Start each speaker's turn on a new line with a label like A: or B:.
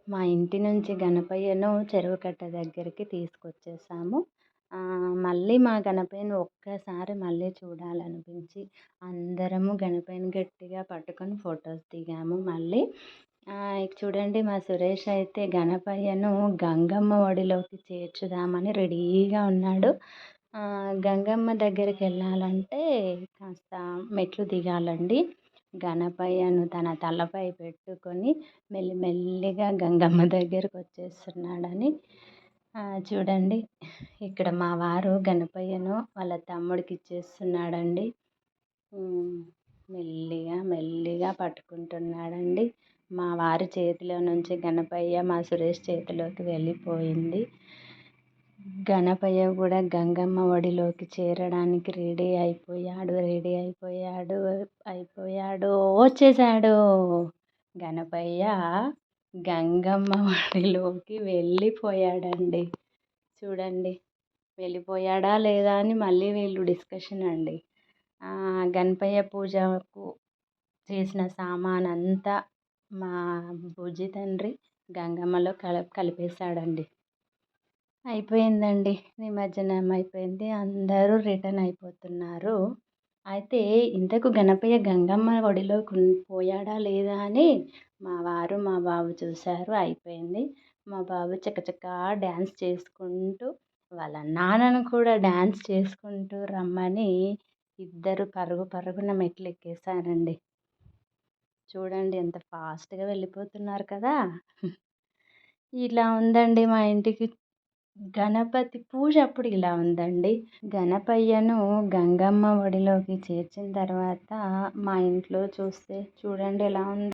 A: మా ఇంటి నుంచి గణపయ్యను చెరువు కట్ట దగ్గరికి తీసుకొచ్చేసాము. మళ్ళీ మా గణపయ్యను ఒక్కసారి మళ్ళీ చూడాలనిపించి అందరము గణపయ్యని గట్టిగా పట్టుకొని ఫోటోస్ దిగాము మళ్ళీ. ఇక చూడండి మా సురేష్ అయితే గణపయ్యను గంగమ్మ ఒడిలోకి చేర్చుదామని రెడీగా ఉన్నాడు. గంగమ్మ దగ్గరికి వెళ్ళాలంటే కాస్త మెట్లు దిగాలండి. గణపయ్యను తన తలపై పెట్టుకొని మెల్లిమెల్లిగా గంగమ్మ దగ్గరకు వచ్చేస్తున్నాడని. చూడండి ఇక్కడ మా వారు గణపయ్యను వాళ్ళ తమ్ముడికి ఇచ్చేస్తున్నాడండి. మెల్లిగా మెల్లిగా పట్టుకుంటున్నాడండి. మా వారి చేతిలో నుంచి గణపయ్య మా సురేష్ చేతిలోకి వెళ్ళిపోయింది. గణపయ్య కూడా గంగమ్మ ఒడిలోకి చేరడానికి రెడీ అయిపోయాడు. వచ్చేసాడు గణపయ్య గంగమ్మ ఒడిలోకి వెళ్ళిపోయాడండి. చూడండి వెళ్ళిపోయాడా లేదా అని మళ్ళీ వీళ్ళు డిస్కషన్ అండి. గణపయ్య పూజకు చేసిన సామానంతా మా బుజ్జి తండ్రి గంగమ్మలో కలిపేశాడండి. అయిపోయిందండి, నిమజ్జనం అయిపోయింది. అందరూ రిటర్న్ అయిపోతున్నారు. అయితే ఇంతకు గణపయ్య గంగమ్మ ఒడిలోకి పోయాడా లేదా అని మా వారు మా బాబు చూశారు. అయిపోయింది. మా బాబు చకచకా డ్యాన్స్ చేసుకుంటూ వాళ్ళ నాన్నను కూడా డ్యాన్స్ చేసుకుంటూ రమ్మని ఇద్దరు పరుగున మెట్లు ఎక్కేసారండి. చూడండి ఎంత ఫాస్ట్గా వెళ్ళిపోతున్నారు కదా. ఇలా ఉందండి మా ఇంటికి గణపతి పూజ అప్పుడు ఇలా ఉందండి. గణపయ్యను గంగమ్మ ఒడిలోకి చేర్చిన తర్వాత మా ఇంట్లో చూస్తే చూడండి ఎలా ఉంది.